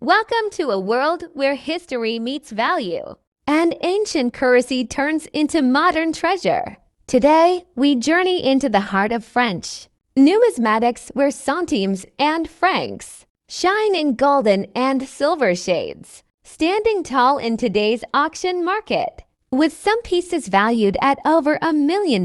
Welcome to a world where history meets value and ancient currency turns into modern treasure. Today, we journey into the heart of French numismatics where centimes and francs shine in golden and silver shades, standing tall in today's auction market. With some pieces valued at over $1 million,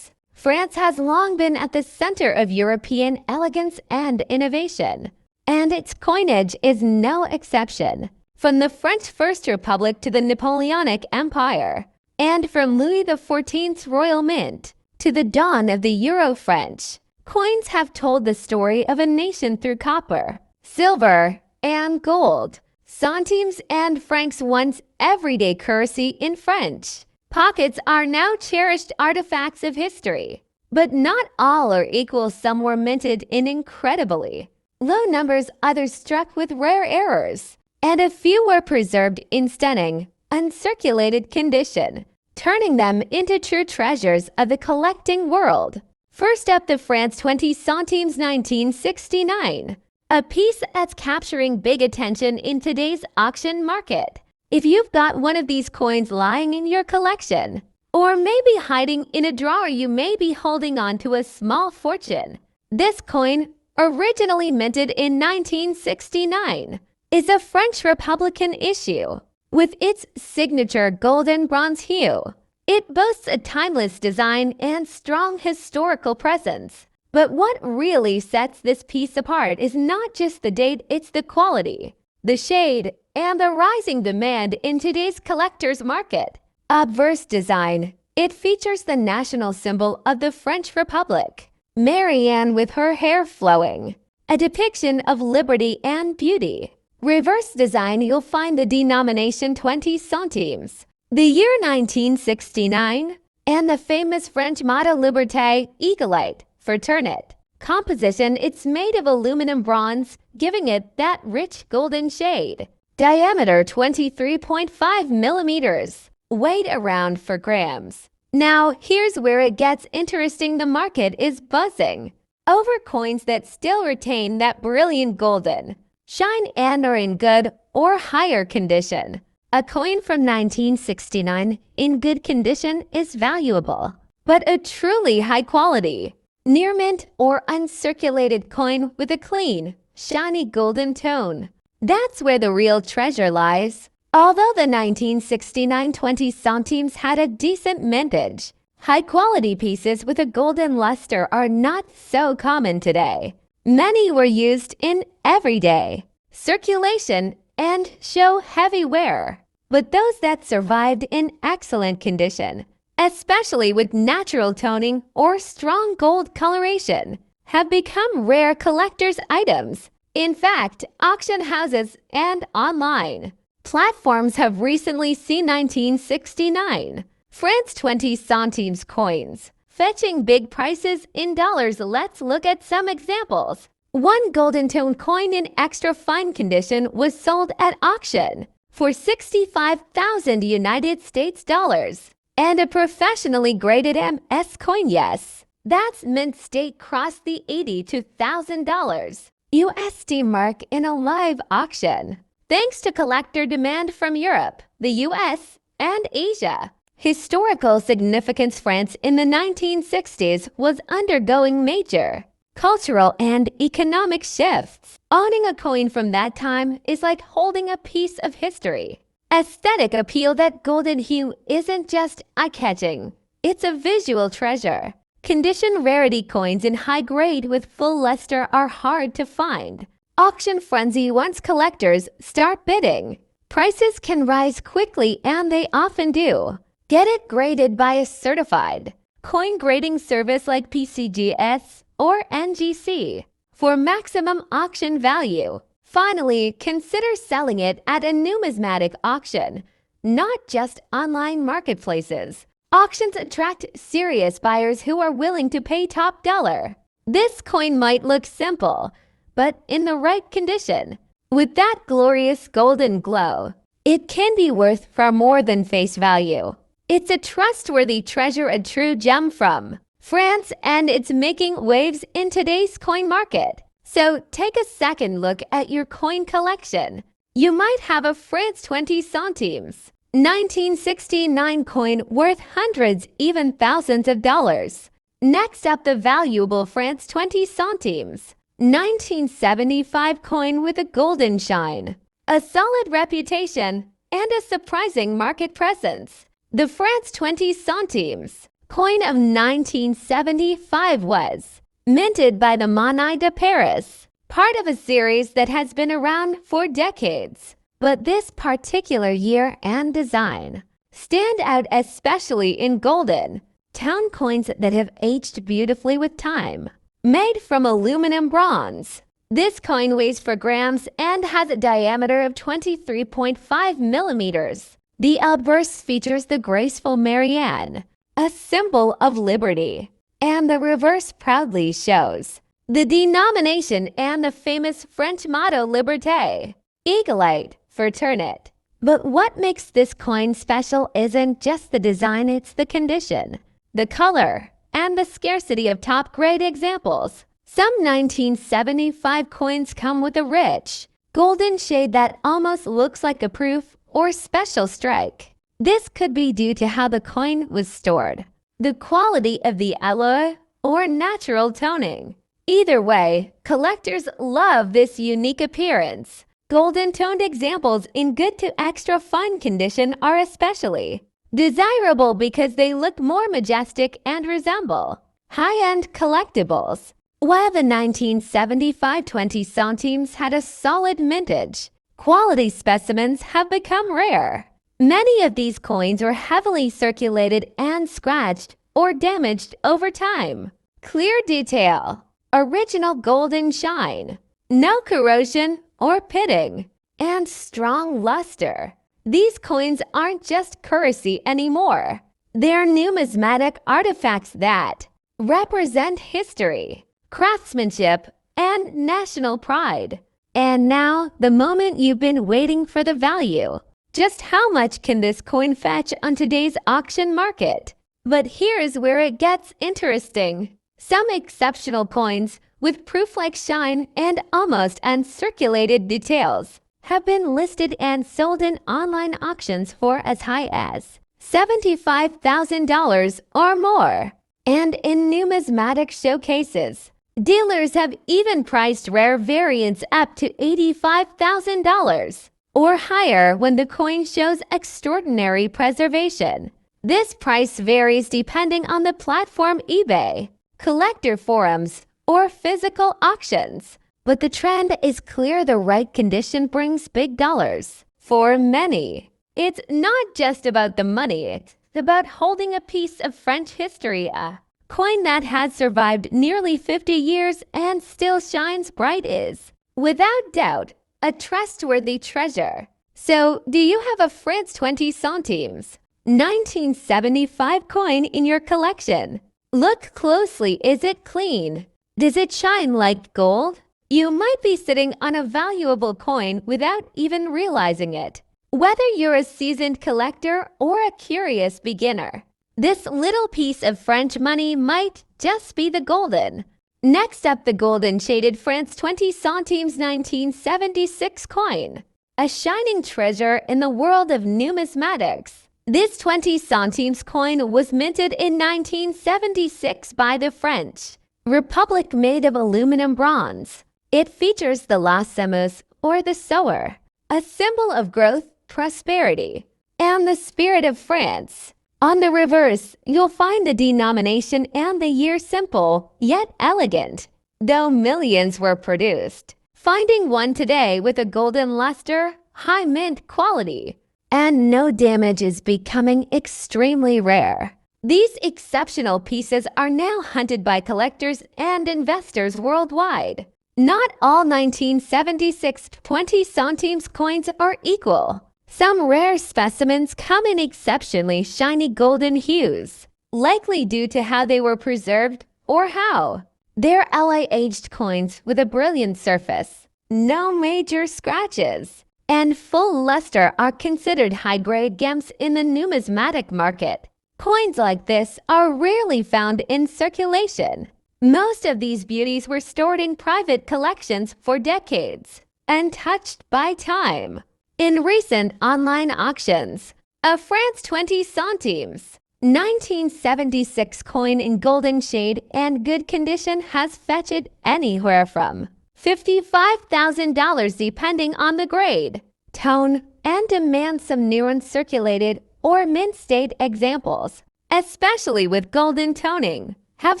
France has long been at the center of European elegance and innovation. And its coinage is no exception. From the French First Republic to the Napoleonic Empire, and from Louis XIV's Royal Mint to the dawn of the Euro French, coins have told the story of a nation through copper, silver, and gold. Centimes and francs, once everyday currency in French pockets, are now cherished artifacts of history. But not all are equal. Some were minted in incredibly low numbers, others struck with rare errors, and a few were preserved in stunning, uncirculated condition, turning them into true treasures of the collecting world. First up, the France 20 centimes 1969, a piece that's capturing big attention in today's auction market. If you've got one of these coins lying in your collection, or maybe hiding in a drawer, you may be holding on to a small fortune. This coin, originally minted in 1969, is a French Republican issue. With its signature golden bronze hue, it boasts a timeless design and strong historical presence. But what really sets this piece apart is not just the date, it's the quality, the shade, and the rising demand in today's collector's market. Obverse design. It features the national symbol of the French Republic, Marianne, with her hair flowing, a depiction of liberty and beauty. Reverse design, you'll find the denomination 20 centimes, the year 1969, and the famous French motto Liberté, Égalité, Fraternité. Composition, it's made of aluminum bronze, giving it that rich golden shade. Diameter 23.5 millimeters. Weight around 4 grams. Now, here's where it gets interesting. The market is buzzing over coins that still retain that brilliant golden shine and are in good or higher condition. A coin from 1969 in good condition is valuable, but a truly high quality, near mint or uncirculated coin with a clean, shiny golden tone, that's where the real treasure lies. Although the 1969 20 centimes had a decent mintage, high-quality pieces with a golden luster are not so common today. Many were used in everyday circulation and show heavy wear, but those that survived in excellent condition, especially with natural toning or strong gold coloration, have become rare collector's items. In fact, auction houses and online platforms have recently seen 1969 France 20 centimes coins fetching big prices in dollars. Let's look at some examples. One golden tone coin in extra fine condition was sold at auction for 65,000 United States dollars. And a professionally graded MS coin, yes, that's mint state, crossed the $80,000 to $1,000 USD mark in a live auction, thanks to collector demand from Europe, the US, and Asia. Historical significance. France in the 1960s was undergoing major cultural and economic shifts. Owning a coin from that time is like holding a piece of history. Aesthetic appeal. That golden hue isn't just eye-catching, it's a visual treasure. Condition rarity coins in high grade with full luster are hard to find. Auction frenzy. Once collectors start bidding, prices can rise quickly, and they often do. Get it graded by a certified coin grading service like PCGS or NGC for maximum auction value. Finally, consider selling it at a numismatic auction, not just online marketplaces. Auctions attract serious buyers who are willing to pay top dollar. This coin might look simple, but in the right condition, with that glorious golden glow, it can be worth far more than face value. It's a trustworthy treasure, a true gem from France, and it's making waves in today's coin market. So take a second look at your coin collection. You might have a France 20 centimes, 1969 coin worth hundreds, even thousands of dollars. Next up, the valuable France 20 centimes, 1975 coin with a golden shine, a solid reputation, and a surprising market presence. The France 20 centimes coin of 1975 was minted by the Monnaie de Paris, part of a series that has been around for decades. But this particular year and design stand out especially in golden town coins that have aged beautifully with time. Made from aluminum bronze, this coin weighs 4 grams and has a diameter of 23.5 millimeters. The obverse features the graceful Marianne, a symbol of liberty, and the reverse proudly shows the denomination and the famous French motto Liberté, Egalite, Fraternite. But what makes this coin special isn't just the design, it's the condition, the color, and the scarcity of top-grade examples. Some 1975 coins come with a rich, golden shade that almost looks like a proof or special strike. This could be due to how the coin was stored, the quality of the alloy, or natural toning. Either way, collectors love this unique appearance. Golden-toned examples in good to extra fine condition are especially desirable because they look more majestic and resemble high-end collectibles. While the 1975 20 centimes had a solid mintage, quality specimens have become rare. Many of these coins were heavily circulated and scratched or damaged over time. Clear detail, original golden shine, no corrosion or pitting, and strong luster. These coins aren't just currency anymore. They're numismatic artifacts that represent history, craftsmanship, and national pride. And now, the moment you've been waiting for, the value. Just how much can this coin fetch on today's auction market? But here's where it gets interesting. Some exceptional coins with proof-like shine and almost uncirculated details have been listed and sold in online auctions for as high as $75,000 or more. And in numismatic showcases, dealers have even priced rare variants up to $85,000 or higher when the coin shows extraordinary preservation. This price varies depending on the platform, eBay, collector forums, or physical auctions. But the trend is clear: the right condition brings big dollars. For many, it's not just about the money, it's about holding a piece of French history, a coin that has survived nearly 50 years and still shines bright is, without doubt, a trustworthy treasure. So, do you have a France 20 centimes, 1975 coin in your collection? Look closely. Is it clean? Does it shine like gold? You might be sitting on a valuable coin without even realizing it. Whether you're a seasoned collector or a curious beginner, this little piece of French money might just be the golden. Next up, the golden shaded France 20 centimes 1976 coin, a shining treasure in the world of numismatics. This 20 centimes coin was minted in 1976 by the French Republic, made of aluminum bronze. It features the La Semeuse, or the sower, a symbol of growth, prosperity, and the spirit of France. On the reverse, you'll find the denomination and the year, simple yet elegant, though millions were produced. Finding one today with a golden luster, high mint quality, and no damage is becoming extremely rare. These exceptional pieces are now hunted by collectors and investors worldwide. Not all 1976 20 centimes coins are equal. Some rare specimens come in exceptionally shiny golden hues, likely due to how they were preserved or how. They're alloy-aged coins with a brilliant surface, no major scratches, and full luster are considered high-grade gems in the numismatic market. Coins like this are rarely found in circulation. Most of these beauties were stored in private collections for decades. untouched by time. In recent online auctions, a France 20 centimes 1976 coin in golden shade and good condition has fetched anywhere from $55,000 depending on the grade, tone, and demand. Some new uncirculated or mint state examples, especially with golden toning, have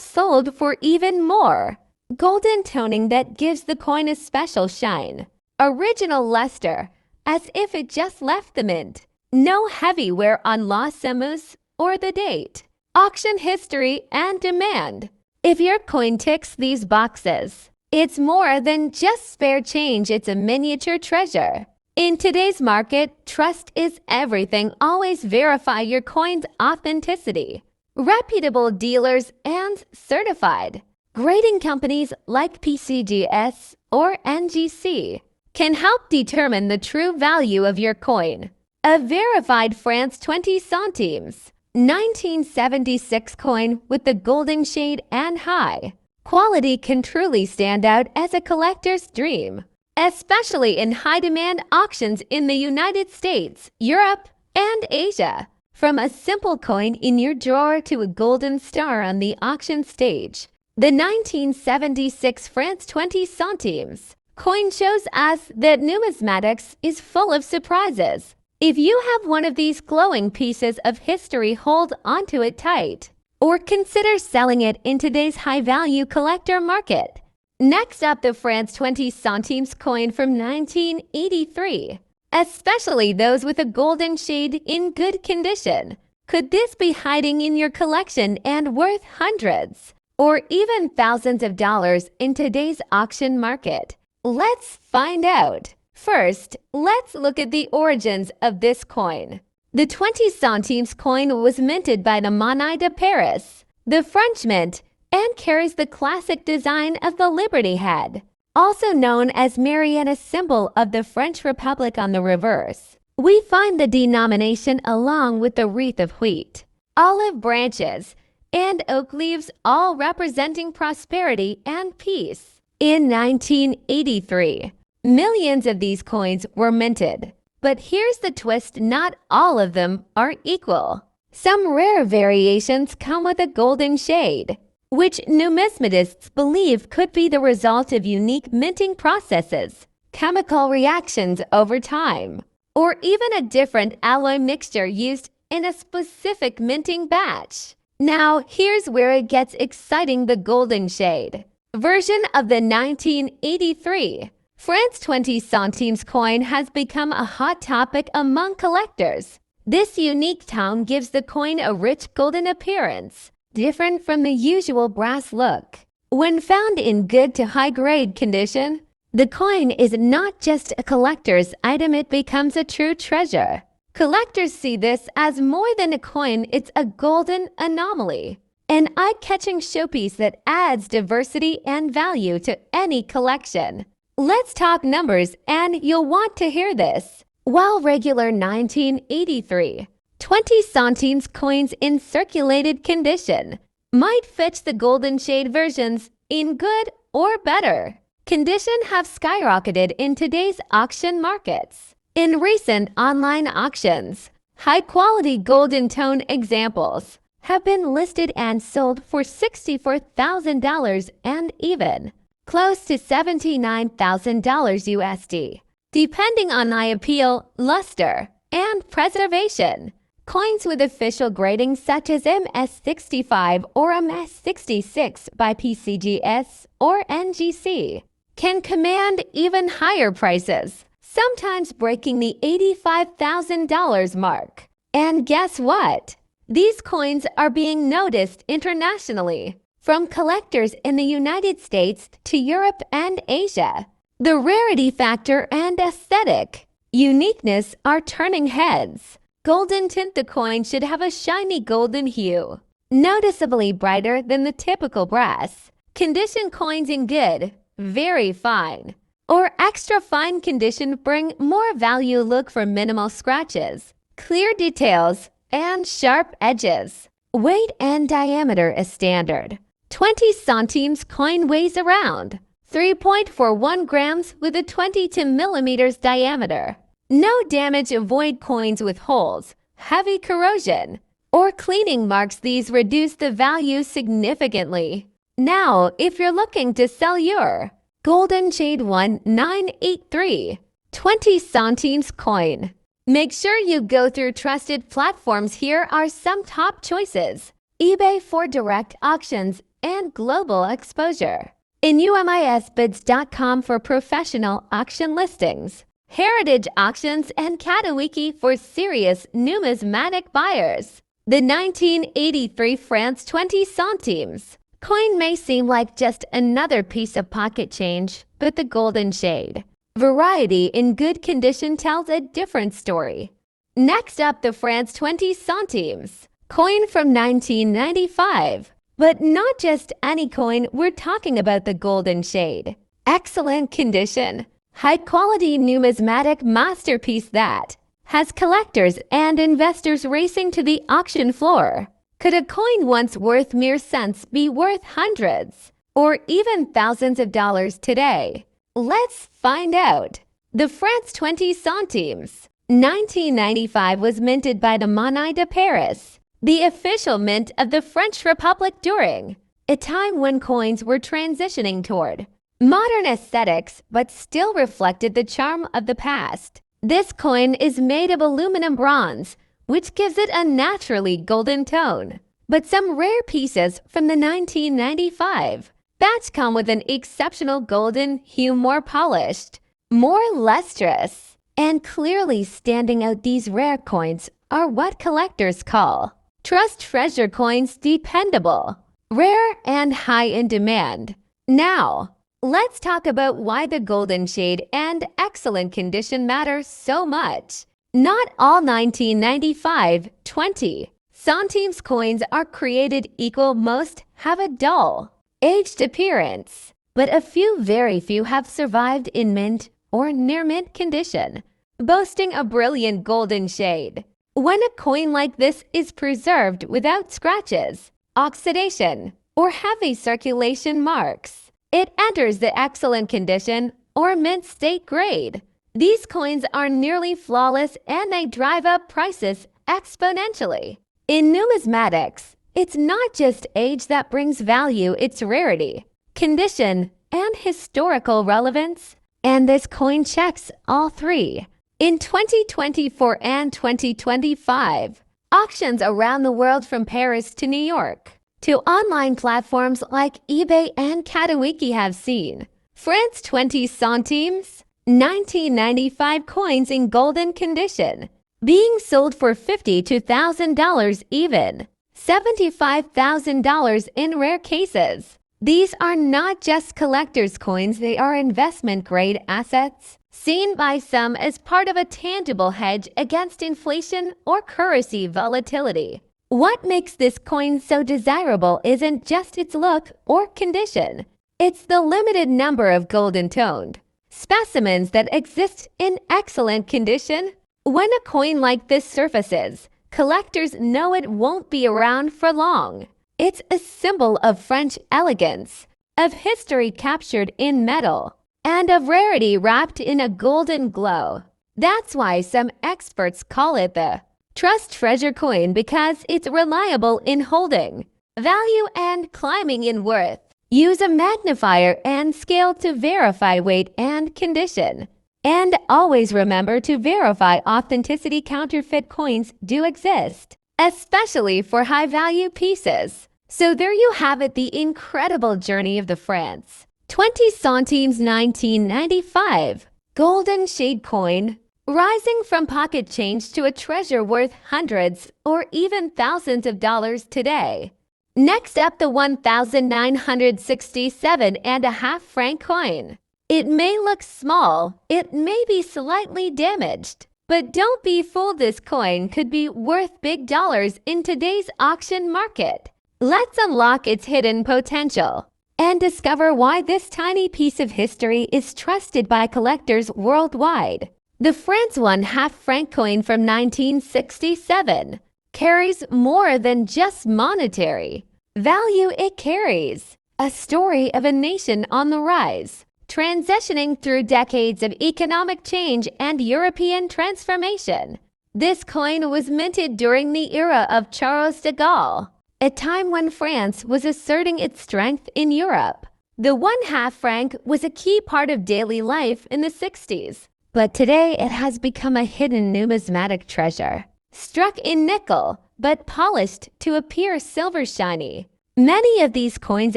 sold for even more. Golden toning that gives the coin a special shine. Original luster, as if it just left the mint. No heavy wear on La Semus or the date. Auction history and demand. If your coin ticks these boxes, it's more than just spare change, it's a miniature treasure. In today's market, trust is everything. Always verify your coin's authenticity. Reputable dealers and certified grading companies like PCGS or NGC can help determine the true value of your coin. A verified France 20 centimes 1976 coin with the golden shade and high quality can truly stand out as a collector's dream, especially in high-demand auctions in the United States, Europe, and Asia. From a simple coin in your drawer to a golden star on the auction stage, the 1976 France 20 centimes coin shows us that numismatics is full of surprises. If you have one of these glowing pieces of history, hold onto it tight, or consider selling it in today's high-value collector market. Next up, the France 20 centimes coin from 1983, especially those with a golden shade in good condition. Could this be hiding in your collection and worth hundreds or even thousands of dollars in today's auction market? Let's find out. First, let's look at the origins of this coin. The 20 centimes coin was minted by the Monnaie de Paris, the French mint, and carries the classic design of the Liberty head, also known as Mariana, symbol of the French Republic on the reverse. We find the denomination along with the wreath of wheat, olive branches, and oak leaves, all representing prosperity and peace. In 1983, millions of these coins were minted. But here's the twist, not all of them are equal. Some rare variations come with a golden shade, which numismatists believe could be the result of unique minting processes, chemical reactions over time, or even a different alloy mixture used in a specific minting batch. Now, here's where it gets exciting: the golden shade version of the 1983 France 20 centimes coin has become a hot topic among collectors. This unique tone gives the coin a rich golden appearance, different from the usual brass look. When found in good to high-grade condition, the coin is not just a collector's item, it becomes a true treasure. Collectors see this as more than a coin, it's a golden anomaly, an eye-catching showpiece that adds diversity and value to any collection. Let's talk numbers, and you'll want to hear this. While regular 1983 20 centimes coins in circulated condition might fetch the golden shade versions in good or better condition, have skyrocketed in today's auction markets. In recent online auctions, high-quality golden tone examples have been listed and sold for $64,000 and even close to $79,000 USD, depending on eye appeal, luster, and preservation. Coins with official grading such as MS65 or MS66 by PCGS or NGC can command even higher prices, sometimes breaking the $85,000 mark. And guess what? These coins are being noticed internationally, from collectors in the United States to Europe and Asia. The rarity factor and aesthetic uniqueness are turning heads. Golden tint: the coin should have a shiny golden hue, noticeably brighter than the typical brass. Condition: coins in good, very fine, or extra fine condition bring more value. Look for minimal scratches, clear details, and sharp edges. Weight and diameter is standard. 20 centimes coin weighs around 3.41 grams with a 22 millimeters diameter. No damage. Avoid coins with holes, heavy corrosion, or cleaning marks. These reduce the value significantly. Now, if you're looking to sell your Golden Shade 1983 20 centimes coin, make sure you go through trusted platforms. Here are some top choices: eBay for direct auctions and global exposure, inumisbids.com for professional auction listings, Heritage Auctions and traxnyc for serious numismatic buyers. The 1983 France 20 centimes coin may seem like just another piece of pocket change, but the Golden Shade variety in good condition tells a different story. Next up, the France 20 centimes coin from 1995. But not just any coin, we're talking about the Golden Shade. Excellent condition, high-quality numismatic masterpiece that has collectors and investors racing to the auction floor. Could a coin once worth mere cents be worth hundreds or even thousands of dollars today? Let's find out. The France 20 centimes 1995 was minted by the Monnaie de Paris, the official mint of the French Republic during a time when coins were transitioning toward modern aesthetics but still reflected the charm of the past. This coin is made of aluminum bronze, which gives it a naturally golden tone. But some rare pieces from the 1995 batch come with an exceptional golden hue, more polished, more lustrous, and clearly standing out. These rare coins are what collectors call trust treasure coins, dependable, rare, and high in demand. Now, let's talk about why the Golden Shade and excellent condition matter so much. Not all 1995 20 centimes coins are created equal. Most have a dull, aged appearance, but a few, very few, have survived in mint or near mint condition, boasting a brilliant golden shade. When a coin like this is preserved without scratches, oxidation, or heavy circulation marks, it enters the excellent condition or mint state grade. These coins are nearly flawless and they drive up prices exponentially. In numismatics, it's not just age that brings value, it's rarity, condition, and historical relevance. And this coin checks all three. In 2024 and 2025, auctions around the world, from Paris to New York to online platforms like eBay and traxnyc, have seen France 20 centimes 1995 coins in golden condition being sold for $50,000 to $1,000, even $75,000 in rare cases. These are not just collector's coins, they are investment-grade assets, seen by some as part of a tangible hedge against inflation or currency volatility. What makes this coin so desirable isn't just its look or condition. It's the limited number of golden-toned specimens that exist in excellent condition. When a coin like this surfaces, collectors know it won't be around for long. It's a symbol of French elegance, of history captured in metal, and of rarity wrapped in a golden glow. That's why some experts call it the trust treasure coin, because it's reliable in holding, value, and climbing in worth. Use a magnifier and scale to verify weight and condition. And always remember to verify authenticity. Counterfeit coins do exist, especially for high-value pieces. So there you have it, the incredible journey of the France 20 centimes 1995 Golden Shade coin, rising from pocket change to a treasure worth hundreds or even thousands of dollars today. Next up, the 1,967.5 franc coin. It may look small, it may be slightly damaged, but don't be fooled, this coin could be worth big dollars in today's auction market. Let's unlock its hidden potential and discover why this tiny piece of history is trusted by collectors worldwide. The France 1/2 franc coin from 1967 carries more than just monetary value. It carries a story of a nation on the rise, transitioning through decades of economic change and European transformation. This coin was minted during the era of Charles de Gaulle, a time when France was asserting its strength in Europe. The 1/2 franc was a key part of daily life in the 60s, but today it has become a hidden numismatic treasure, struck in nickel but polished to appear silver shiny. Many of these coins,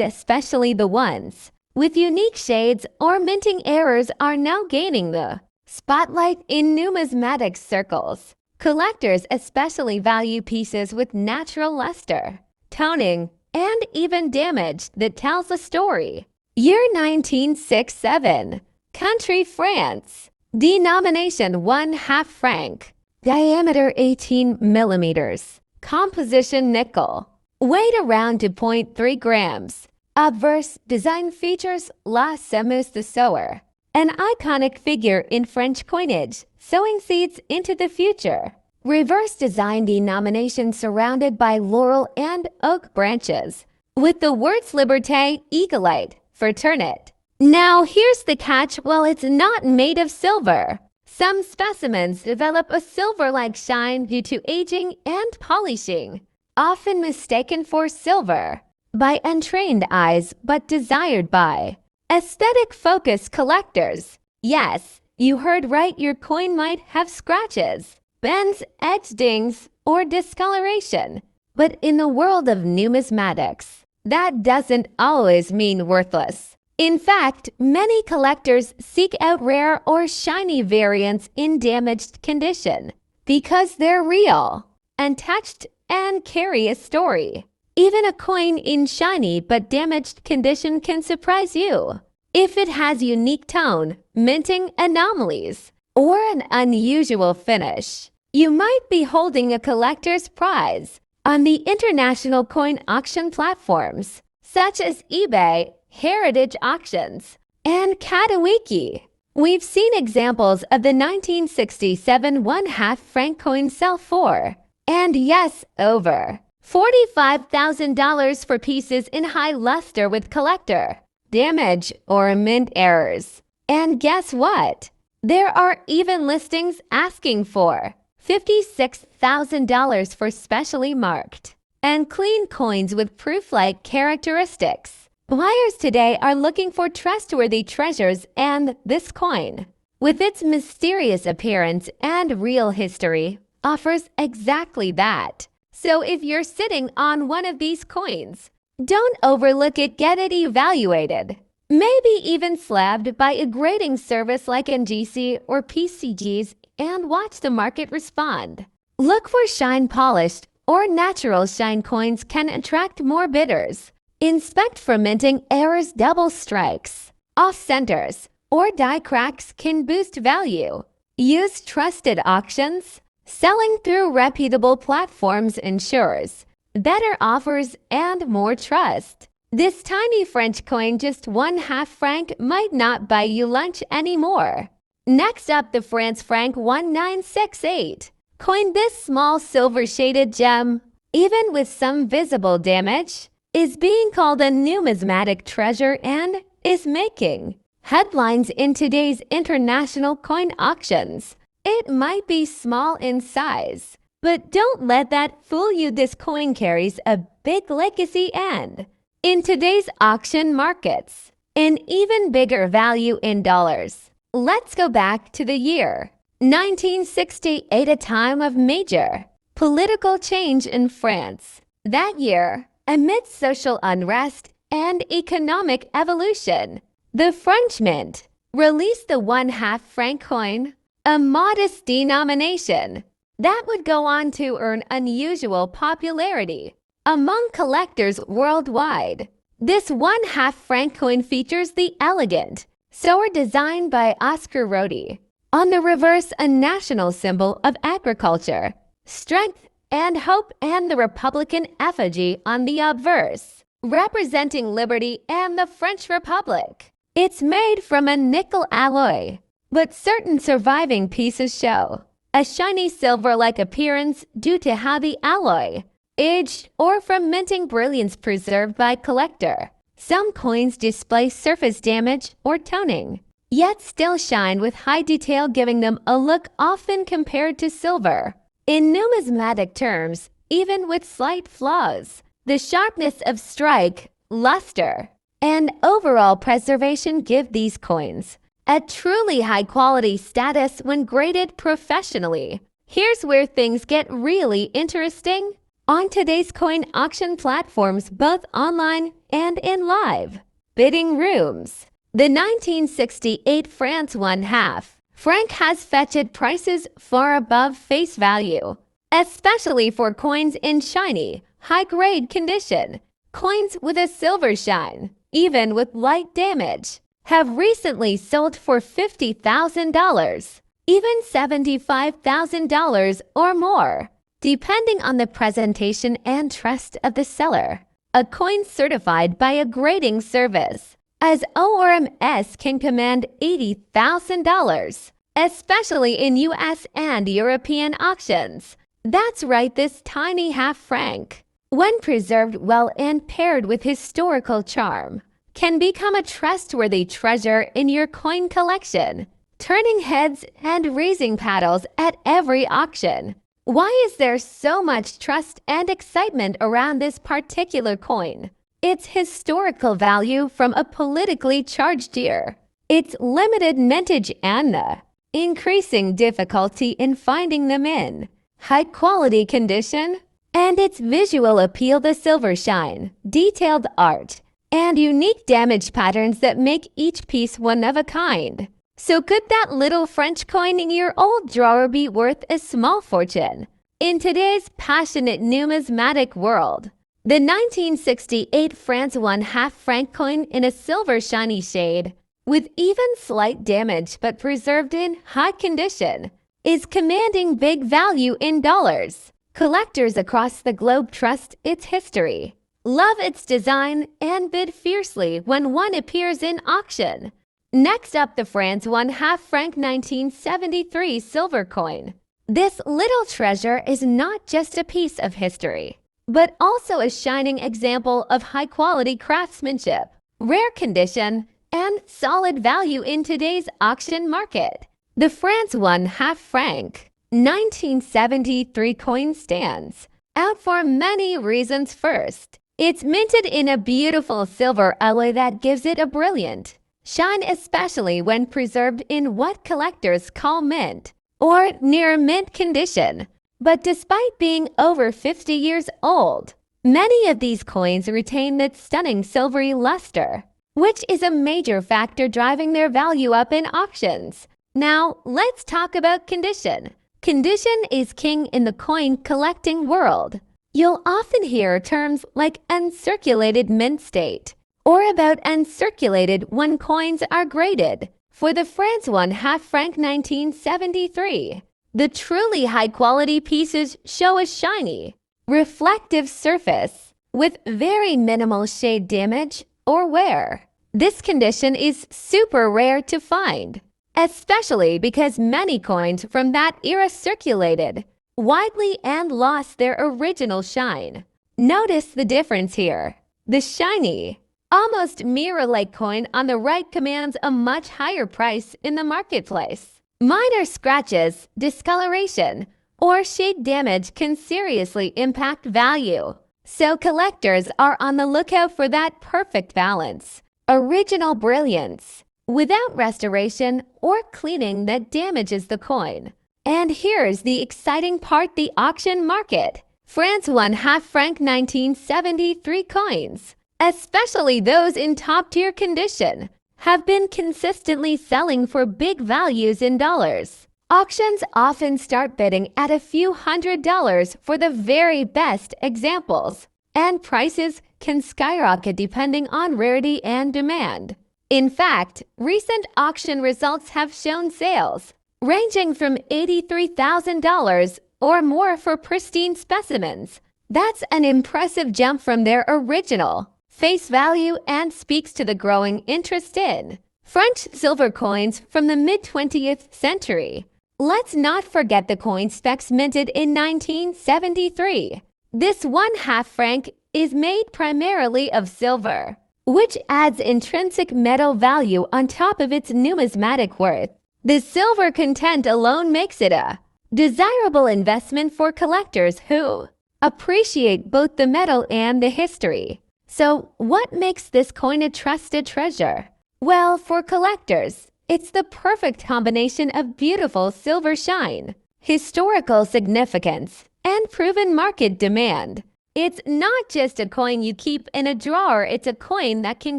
especially the ones with unique shades or minting errors, are now gaining the spotlight in numismatic circles. Collectors especially value pieces with natural luster, toning, and even damage that tells a story. Year 1967. Country France. Denomination 1/2 franc. Diameter 18 millimeters. Composition nickel. Weight around 2.3 grams. Obverse design features La Semence de Sower, an iconic figure in French coinage, sowing seeds into the future. Reverse design denomination surrounded by laurel and oak branches, with the words Liberté, Egalite, Fraternite. Now here's the catch: while it's not made of silver, some specimens develop a silver-like shine due to aging and polishing, often mistaken for silver by untrained eyes but desired by aesthetic-focused collectors. Yes, you heard right, your coin might have scratches, bends, edge dings, or discoloration. But in the world of numismatics, that doesn't always mean worthless. In fact, many collectors seek out rare or shiny variants in damaged condition because they're real, untouched, and carry a story. Even a coin in shiny but damaged condition can surprise you if it has unique tone, minting anomalies, or an unusual finish. You might be holding a collector's prize on the international coin auction platforms such as eBay, Heritage Auctions, and Katawiki. We've seen examples of the 1967 1/2 franc coin sell for, and yes, over $45,000 for pieces in high luster with collector damage or mint errors. And guess what? There are even listings asking for $56,000 for specially marked and clean coins with proof-like characteristics. Buyers today are looking for trustworthy treasures, and this coin, with its mysterious appearance and real history, offers exactly that. So if you're sitting on one of these coins, don't overlook it. Get it evaluated, maybe even slabbed by a grading service like NGC or PCGs, and watch the market respond. Look for shine polished or natural shine coins can attract more bidders. Inspect for minting errors, double strikes, off centers, or die cracks can boost value. Use trusted auctions. Selling through reputable platforms ensures better offers and more trust. This tiny French coin, just 1/2 franc, might not buy you lunch anymore. Next up, the France franc 1968 coin. This small silver-shaded gem, even with some visible damage, is being called a numismatic treasure and is making headlines in today's international coin auctions. It might be small in size, but don't let that fool you. This coin carries a big legacy and, in today's auction markets, an even bigger value in dollars. Let's go back to the year 1968, a time of major political change in France. That year, amidst social unrest and economic evolution, the French Mint released the 1/2 franc coin, a modest denomination that would go on to earn unusual popularity among collectors worldwide. This 1/2 franc coin features the elegant sower design by Oscar Rodi. On the reverse, a national symbol of agriculture, strength, and hope, and the Republican effigy on the obverse, representing liberty and the French Republic. It's made from a nickel alloy, but certain surviving pieces show a shiny silver-like appearance due to how the alloy aged or from minting brilliance preserved by collector. Some coins display surface damage or toning, yet still shine with high detail, giving them a look often compared to silver. In numismatic terms, even with slight flaws, the sharpness of strike, luster, and overall preservation give these coins a truly high-quality status when graded professionally. Here's where things get really interesting. On today's coin auction platforms, both online and in live bidding rooms, the 1968 France 1/2 franc has fetched prices far above face value, especially for coins in shiny, high-grade condition. Coins with a silver shine, even with light damage, have recently sold for $50,000, even $75,000 or more, depending on the presentation and trust of the seller. A coin certified by a grading service as ORMS can command $80,000, especially in US and European auctions. That's right, this tiny half franc, when preserved well and paired with historical charm, can become a trustworthy treasure in your coin collection, turning heads and raising paddles at every auction. Why is there so much trust and excitement around this particular coin? Its historical value from a politically charged year, its limited mintage and the increasing difficulty in finding them in high-quality condition, and its visual appeal, the silver shine, detailed art, and unique damage patterns that make each piece one of a kind. So could that little French coin in your old drawer be worth a small fortune? In today's passionate numismatic world, the 1968 France 1/2 franc coin in a silver shiny shade, with even slight damage but preserved in high condition, is commanding big value in dollars. Collectors across the globe trust its history, love its design, and bid fiercely when one appears in auction. Next up, the France 1/2 franc 1973 silver coin. This little treasure is not just a piece of history, but also a shining example of high-quality craftsmanship, rare condition, and solid value in today's auction market. The France 1/2 franc 1973 coin stands out for many reasons. First, it's minted in a beautiful silver alloy that gives it a brilliant shine, especially when preserved in what collectors call mint or near mint condition. But despite being over 50 years old, many of these coins retain that stunning silvery luster, which is a major factor driving their value up in auctions. Now, let's talk about condition. Condition is king in the coin collecting world. You'll often hear terms like uncirculated mint state or about uncirculated when coins are graded. For the France 1/2 franc 1973, the truly high-quality pieces show a shiny, reflective surface with very minimal shade damage or wear. This condition is super rare to find, especially because many coins from that era circulated widely and lost their original shine. Notice the difference here. The shiny, almost mirror-like coin on the right commands a much higher price in the marketplace. Minor scratches, discoloration, or shade damage can seriously impact value, so collectors are on the lookout for that perfect balance. Original brilliance, without restoration or cleaning that damages the coin. And here's the exciting part, the auction market. France 1/2 franc 1973 coins, especially those in top-tier condition, have been consistently selling for big values in dollars. Auctions often start bidding at a few $100s for the very best examples, and prices can skyrocket depending on rarity and demand. In fact, recent auction results have shown sales ranging from $83,000 or more for pristine specimens. That's an impressive jump from their original face value and speaks to the growing interest in French silver coins from the mid-20th century. Let's not forget the coin specs minted in 1973. This 1/2 franc is made primarily of silver, which adds intrinsic metal value on top of its numismatic worth. The silver content alone makes it a desirable investment for collectors who appreciate both the metal and the history. So, what makes this coin a trusted treasure? Well, for collectors, it's the perfect combination of beautiful silver shine, historical significance, and proven market demand. It's not just a coin you keep in a drawer, it's a coin that can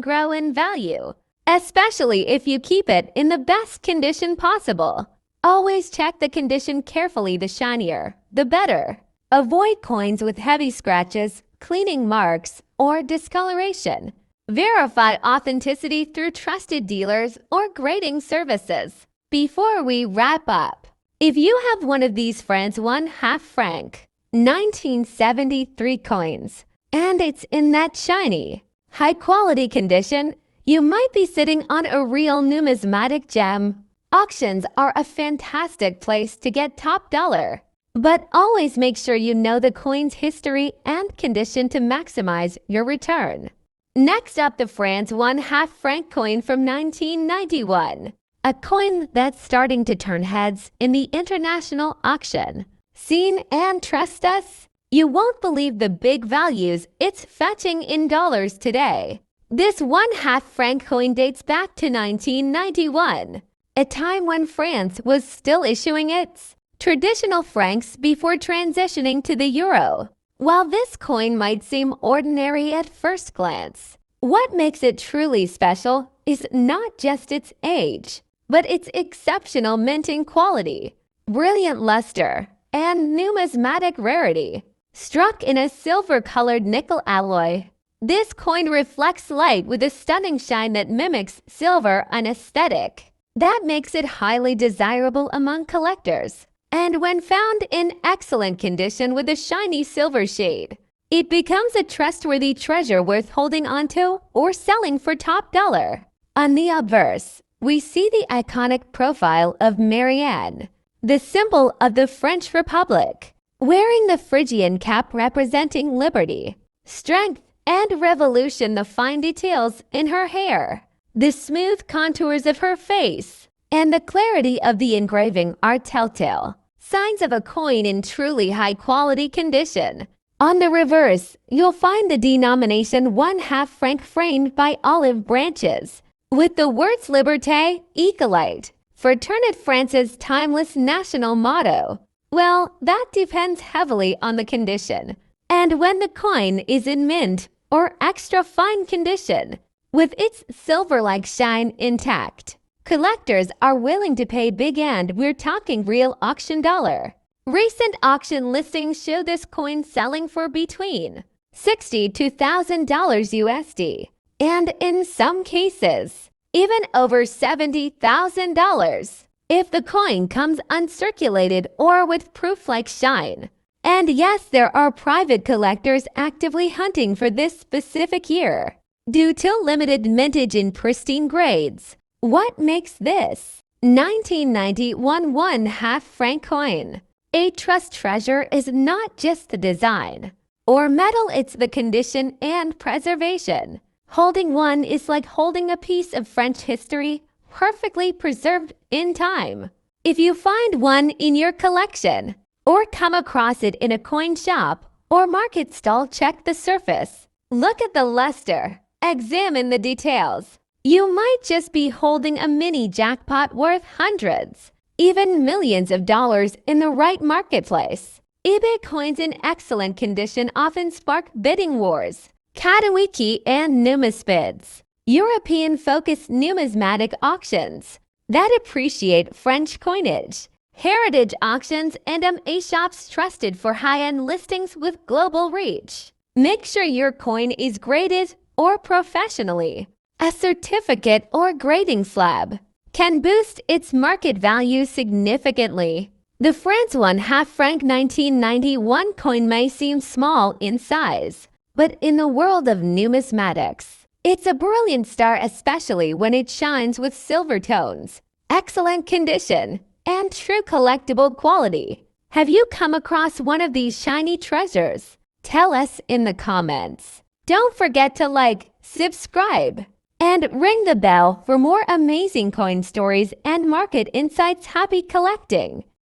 grow in value, especially if you keep it in the best condition possible. Always check the condition carefully. The shinier, the better. Avoid coins with heavy scratches, cleaning marks, or discoloration. Verify authenticity through trusted dealers or grading services. Before we wrap up, if you have one of these France 1/2 franc 1973 coins and it's in that shiny, high-quality condition, you might be sitting on a real numismatic gem. Auctions are a fantastic place to get top dollar, but always make sure you know the coin's history and condition to maximize your return. Next up, the France 1/2 franc coin from 1991, a coin that's starting to turn heads in the international auction. Seen and trust us? You won't believe the big values it's fetching in dollars today. This 1/2 franc coin dates back to 1991, a time when France was still issuing its traditional francs before transitioning to the euro. While this coin might seem ordinary at first glance, what makes it truly special is not just its age, but its exceptional minting quality, brilliant luster, and numismatic rarity. Struck in a silver-colored nickel alloy, this coin reflects light with a stunning shine that mimics silver, an aesthetic that makes it highly desirable among collectors. And when found in excellent condition with a shiny silver shade, it becomes a trustworthy treasure worth holding onto or selling for top dollar. On the obverse, we see the iconic profile of Marianne, the symbol of the French Republic, wearing the Phrygian cap representing liberty, strength, and revolution. The fine details in her hair, the smooth contours of her face, and the clarity of the engraving are telltale signs of a coin in truly high-quality condition. On the reverse, you'll find the denomination 1/2 franc framed by olive branches, with the words Liberté, Ecolite, Fraternité France's timeless national motto. Well, that depends heavily on the condition, and when the coin is in mint or extra fine condition, with its silver-like shine intact, collectors are willing to pay big, and we're talking real auction dollar. Recent auction listings show this coin selling for between $60,000 to $1,000 USD, and in some cases, even over $70,000 if the coin comes uncirculated or with proof-like shine. And yes, there are private collectors actively hunting for this specific year, due to limited mintage in pristine grades. What makes this 1991 1/2 franc coin a trust treasure is not just the design or metal, it's the condition and preservation. Holding one is like holding a piece of French history, perfectly preserved in time. If you find one in your collection or come across it in a coin shop or market stall, check the surface. Look at the luster. Examine the details. You might just be holding a mini jackpot worth hundreds, even millions of dollars in the right marketplace. eBay coins in excellent condition often spark bidding wars, traxnyc and numisbids, European-focused numismatic auctions that appreciate French coinage, heritage auctions, and shops trusted for high-end listings with global reach. Make sure your coin is graded or professionally. A certificate or grading slab can boost its market value significantly. The France 1/2 franc 1991 coin may seem small in size, but in the world of numismatics, it's a brilliant star, especially when it shines with silver tones, excellent condition, and true collectible quality. Have you come across one of these shiny treasures? Tell us in the comments. Don't forget to like, subscribe, and ring the bell for more amazing coin stories and market insights. Happy collecting!